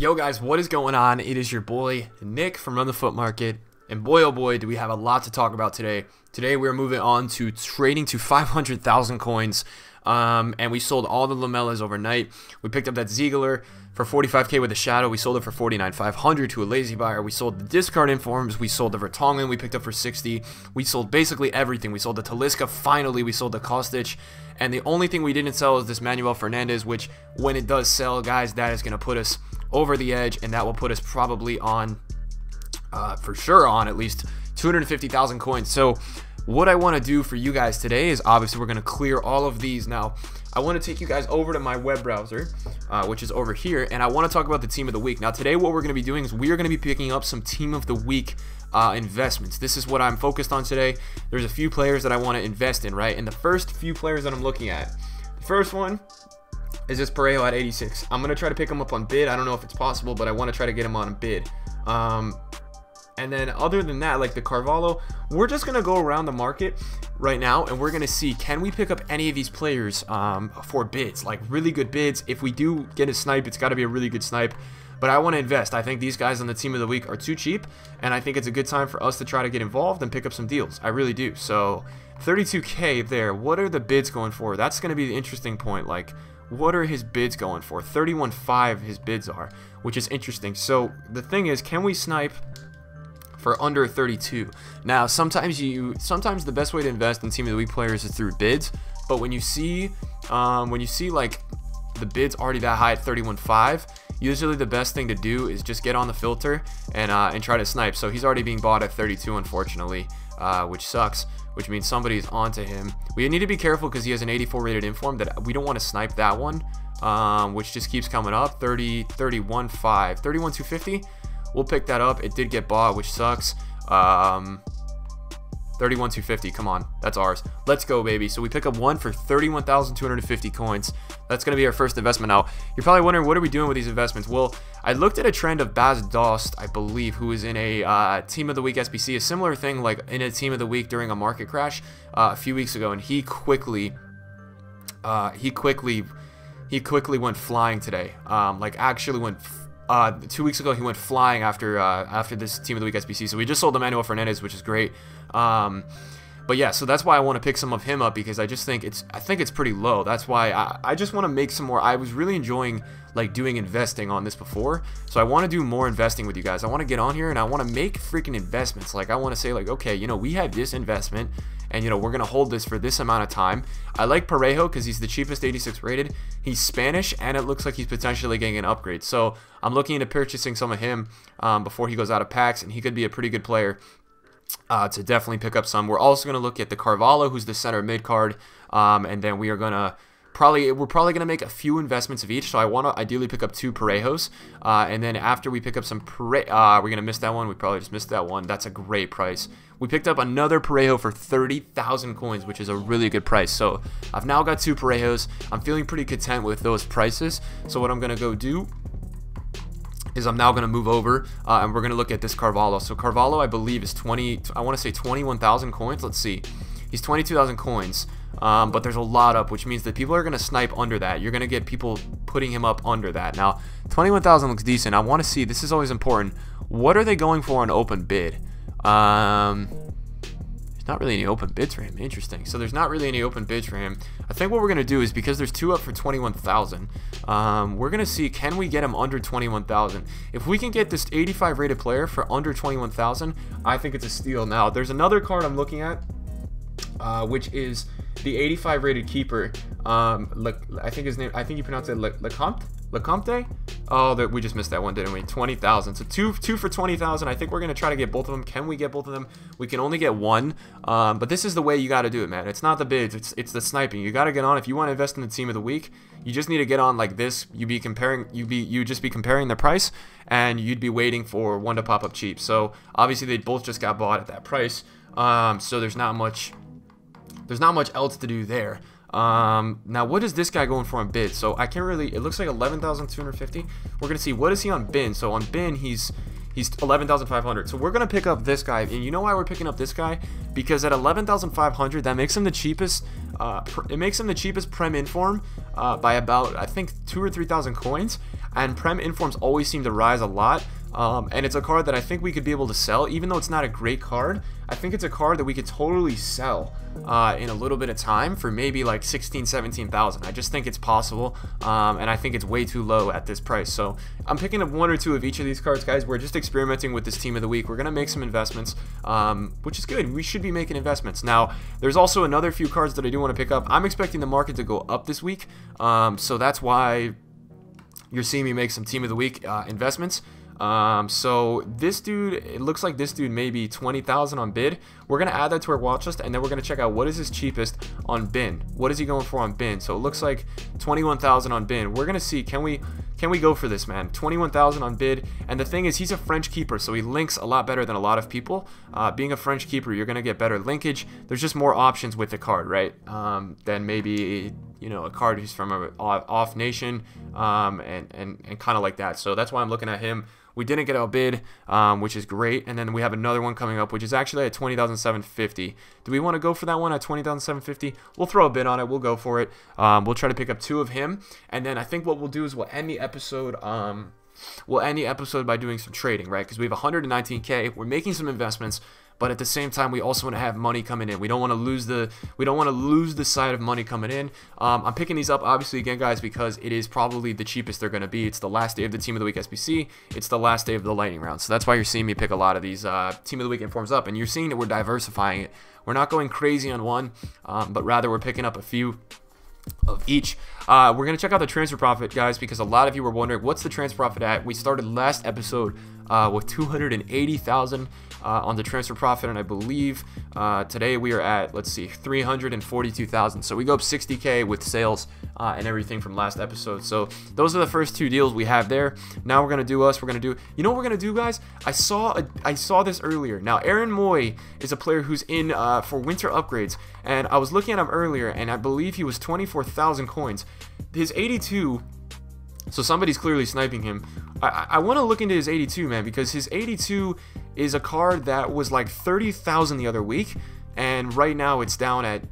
Yo guys, what is going on? It is your boy Nick from Run the Foot Market, and boy oh boy do we have a lot to talk about today. Today we're moving on to trading to 500,000 coins, and we sold all the lamellas overnight. We picked up that Ziegler for 45k with a shadow. We sold it for 49,500 to a lazy buyer. We sold the discard informs. We sold the Vertonghen we picked up for 60. We sold basically everything. We sold the Talisca finally. We sold the Kostic. And the only thing we didn't sell is this Manuel Fernandez, which when it does sell, guys, that is going to put us over the edge, and that will put us probably on, for sure on at least 250,000 coins. So what I want to do for you guys today is obviously we're going to clear all of these. Now, I want to take you guys over to my web browser, which is over here, and I want to talk about the team of the week. Now, today what we're going to be doing is we are going to be picking up some team of the week investments. This is what I'm focused on today. There's a few players that I want to invest in, right? And the first few players that I'm looking at, the first one is this Parejo at 86. I'm going to try to pick him up on bid. I don't know if it's possible, but I want to try to get him on a bid. And then other than that, like the Carvalho, we're just going to go around the market right now, and we're going to see, can we pick up any of these players for bids, like really good bids. If we do get a snipe, it's got to be a really good snipe. But I want to invest. I think these guys on the team of the week are too cheap, and I think it's a good time for us to try to get involved and pick up some deals. I really do. So 32k there. What are the bids going for? That's going to be the interesting point. Like, what are his bids going for? 31.5 his bids are, which is interesting. So the thing is, can we snipe for under 32? Now, sometimes the best way to invest in team of the week players is through bids, but when you see like the bids already that high at 31.5, usually the best thing to do is just get on the filter and try to snipe. So he's already being bought at 32, unfortunately, which sucks, which means somebody's onto him. We need to be careful because he has an 84 rated inform that we don't want to snipe that one, which just keeps coming up. 31.5, 31.250. We'll pick that up. It did get bought, which sucks. 31.250. Come on, that's ours. Let's go, baby. So we pick up one for 31,250 coins. That's going to be our first investment. Now, you're probably wondering, what are we doing with these investments? Well, I looked at a trend of Baz Dost, I believe, who is in a team of the week SBC, a similar thing, like in a team of the week during a market crash a few weeks ago, and he quickly went flying today. Like actually went. 2 weeks ago he went flying after this team of the week SBC. So we just sold Manuel Fernandez, which is great. But yeah, so that's why I want to pick some of him up, because I think it's pretty low. That's why I just want to make some more. I was really enjoying like doing investing on this before, so I want to do more investing with you guys. I want to get on here and I want to make freaking investments. Like, I want to say, like, okay, you know, we have this investment, and you know, we're gonna hold this for this amount of time. I like Parejo because he's the cheapest 86 rated. He's Spanish, and it looks like he's potentially getting an upgrade. So I'm looking into purchasing some of him before he goes out of packs, and he could be a pretty good player to definitely pick up some. We're also gonna look at the Carvalho, who's the center mid card, and then we're probably gonna make a few investments of each. So I want to ideally pick up 2 Parejos, and then after we pick up some we're gonna miss that one. We probably just missed that one. That's a great price. We picked up another Parejo for 30,000 coins, which is a really good price. So I've now got 2 Parejos. I'm feeling pretty content with those prices. So what I'm gonna go do is I'm now going to move over and we're going to look at this Carvalho. So Carvalho, I believe, is 21,000 coins. Let's see. He's 22,000 coins, but there's a lot up, which means that people are going to snipe under that. You're going to get people putting him up under that. Now, 21,000 looks decent. I want to see, this is always important, what are they going for on open bid? There's not really any open bids for him. Interesting. So there's not really any open bids for him. I think what we're going to do is, because there's 2 up for 21,000, we're going to see, can we get him under 21,000? If we can get this 85 rated player for under 21,000, I think it's a steal. Now, there's another card I'm looking at, which is the 85 rated keeper. I think his name, I think you pronounce it Lecomte? Oh, we just missed that one, didn't we? 20,000. So two for 20,000. I think we're going to try to get both of them. Can we get both of them? We can only get one. But this is the way you got to do it, man. It's not the bids. It's the sniping. You got to get on. If you want to invest in the team of the week, you just need to get on like this. You just be comparing the price, and you'd be waiting for one to pop up cheap. So obviously they both just got bought at that price. So there's not much else to do there. Now what is this guy going for on bid? So I can't really, it looks like 11,250. We're gonna see, what is he on bin? So on bin he's 11,500. So we're gonna pick up this guy, and you know why we're picking up this guy? Because at 11,500, that makes him the cheapest. It makes him the cheapest Prem Inform by about, I think, 2,000 or 3,000 coins. and Prem Informs always seem to rise a lot. And it's a card that I think we could be able to sell, even though it's not a great card. I think it's a card that we could totally sell in a little bit of time for maybe like 16, 17,000. I just think it's possible, and I think it's way too low at this price. So I'm picking up 1 or 2 of each of these cards, guys. We're just experimenting with this team of the week. We're gonna make some investments, which is good. We should be making investments. Now, there's also another few cards that I do want to pick up. I'm expecting the market to go up this week, so that's why you're seeing me make some team of the week investments. So this dude, it looks like this dude may be 20,000 on bid. We're going to add that to our watch list, and then we're going to check out what is his cheapest on bin. What is he going for on bin? So it looks like 21,000 on bin. We're going to see, can we go for this, man? 21,000 on bid. And the thing is, he's a French keeper, so he links a lot better than a lot of people. Being a French keeper, you're going to get better linkage. There's just more options with the card, right? Than maybe, you know, a card who's from a off nation, and kind of like that. So that's why I'm looking at him. We didn't get outbid, which is great. And then we have another one coming up, which is actually at 20,750. Do we want to go for that one at 20,750? We'll throw a bid on it. We'll go for it. We'll try to pick up 2 of him. And then I think what we'll do is we'll end the episode. We'll end the episode by doing some trading, right? Because we have 119K. We're making some investments. But at the same time, we also want to have money coming in. We don't want to lose the side of money coming in. I'm picking these up, obviously, again, guys, because it is probably the cheapest they're going to be. It's the last day of the Team of the Week SBC. It's the last day of the lightning round. So that's why you're seeing me pick a lot of these Team of the Week informs up. And you're seeing that we're diversifying it. We're not going crazy on one, but rather we're picking up a few of each. We're going to check out the transfer profit, guys, because a lot of you were wondering, what's the transfer profit at? We started last episode with 280,000 on the transfer profit, and I believe today we are at, let's see, 342,000. So we go up 60K with sales and everything from last episode. So those are the first 2 deals we have there. Now we're gonna do you know what we're gonna do, guys? I saw this earlier. Now Aaron Moy is a player who's in for winter upgrades, and I was looking at him earlier, and I believe he was 24,000 coins. His 82. So somebody's clearly sniping him. I want to look into his 82, man, because his 82 is a card that was like 30,000 the other week, and right now it's down at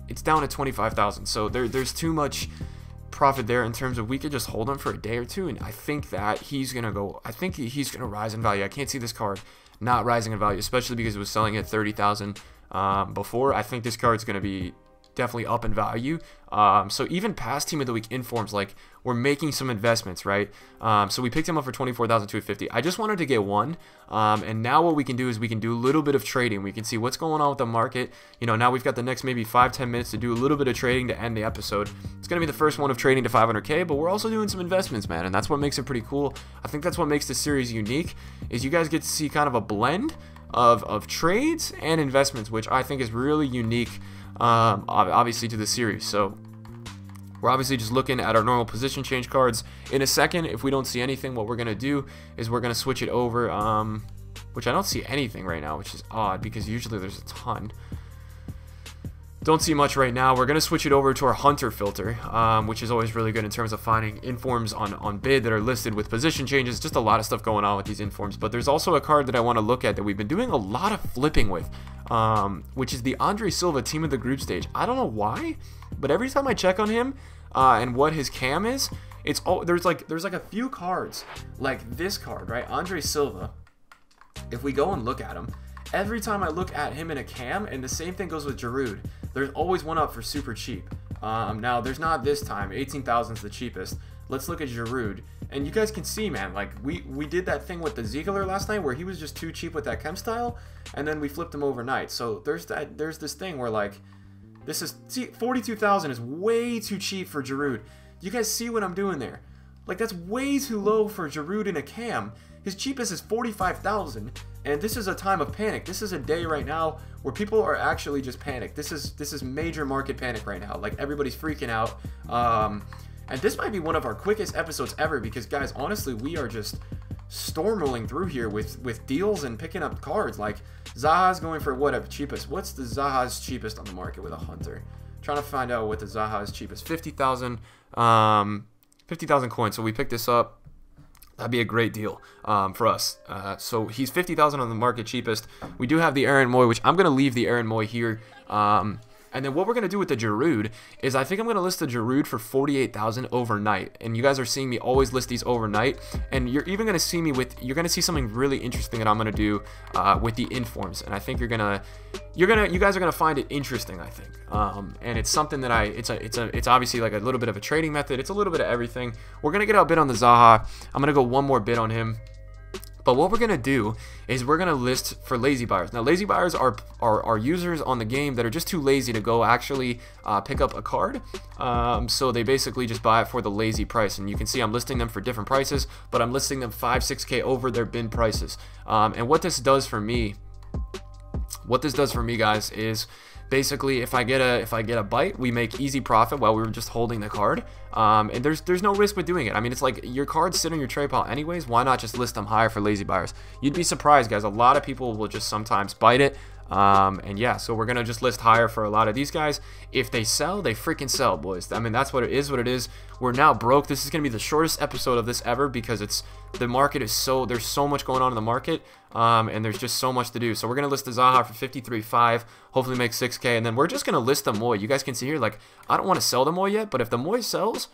25,000. So there's too much profit there in terms of we could just hold him for a day or 2, and I think that he's gonna go. I think he's gonna rise in value. I can't see this card not rising in value, especially because it was selling at 30,000 before. I think this card's gonna be definitely up in value. So even past Team of the Week informs, like, we're making some investments, right? So we picked him up for 24,250. I just wanted to get one, and now what we can do is we can do a little bit of trading. We can see what's going on with the market. You know, now we've got the next maybe 5-10 minutes to do a little bit of trading to end the episode. It's gonna be the first one of trading to 500K, but we're also doing some investments, man, and that's what makes it pretty cool. I think that's what makes this series unique, is you guys get to see kind of a blend of trades and investments, which I think is really unique, obviously, to the series. So we're obviously just looking at our normal position change cards. In a second, if we don't see anything, what we're gonna do is we're gonna switch it over, which I don't see anything right now, which is odd because usually there's a ton. Don't see much right now. We're gonna switch it over to our Hunter filter, which is always really good in terms of finding informs on bid that are listed with position changes. Just a lot of stuff going on with these informs. But there's also a card that I want to look at that we've been doing a lot of flipping with, which is the Andre Silva Team of the Group stage. I don't know why, but every time I check on him and what his cam is, it's all there's like a few cards like this card, right? Andre Silva. If we go and look at him, every time I look at him in a cam, and the same thing goes with Giroud, there's always one up for super cheap. Now, there's not this time. 18,000 is the cheapest. Let's look at Giroud. And you guys can see, man, like, we did that thing with the Ziegler last night where he was just too cheap with that chem style, and then we flipped him overnight. So there's this thing where, like, see, 42,000 is way too cheap for Giroud. You guys see what I'm doing there? Like, that's way too low for Giroud in a cam. His cheapest is 45,000, and this is a time of panic. This is a day right now where people are actually just panicked. This is major market panic right now. Like, everybody's freaking out. And this might be one of our quickest episodes ever because, guys, honestly, we are just storm rolling through here with deals and picking up cards. Like, Zaha's going for what cheapest? What's the Zaha's cheapest on the market with a Hunter? Trying to find out what the Zaha's cheapest. 50,000 coins. So we picked this up. That'd be a great deal for us. So he's 50,000 on the market cheapest. We do have the Aaron Moy, which I'm going to leave the Aaron Moy here And then what we're going to do with the Giroud is I think I'm going to list the Giroud for 48,000 overnight. And you guys are seeing me always list these overnight. And you're even going to see me with, you're going to see something really interesting that I'm going to do with the informs. And I think you guys are going to find it interesting, I think. And it's something that it's obviously like a little bit of a trading method. It's a little bit of everything. We're going to get a bid on the Zaha. I'm going to go one more bid on him. But what we're going to do is we're going to list for lazy buyers. Now, lazy buyers are users on the game that are just too lazy to go actually pick up a card. So they basically just buy it for the lazy price. And you can see I'm listing them for different prices, but I'm listing them 5-6K over their bin prices. And what this does for me, guys, is basically if I get a bite, we make easy profit while we were just holding the card. And there's no risk with doing it. I mean, it's like your cards sit on your trade pile anyways. Why not just list them higher for lazy buyers? You'd be surprised, guys. A lot of people will just sometimes bite it. And yeah, so we're gonna just list higher for a lot of these guys. If they sell, they freaking sell, boys. I mean, that's what it is. We're now broke. This is gonna be the shortest episode of this ever because the market is there's so much going on in the market, and there's just so much to do. So we're gonna list the Zaha for 53.5, hopefully make 6K, and then we're just gonna list the Moy. You guys can see here, like, I don't want to sell the Moy yet, but if the Moy sells,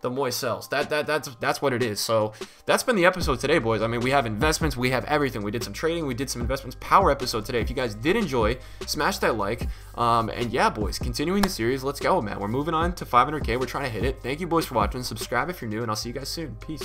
the Moy sells. That's what it is. So that's been the episode today, boys. I mean, we have investments, we have everything. We did some trading, we did some investments. Power episode today. If you guys did enjoy, smash that like. And yeah, boys, continuing the series. Let's go, man. We're moving on to 500K. We're trying to hit it. Thank you, boys, for watching. Subscribe if you're new, and I'll see you guys soon. Peace.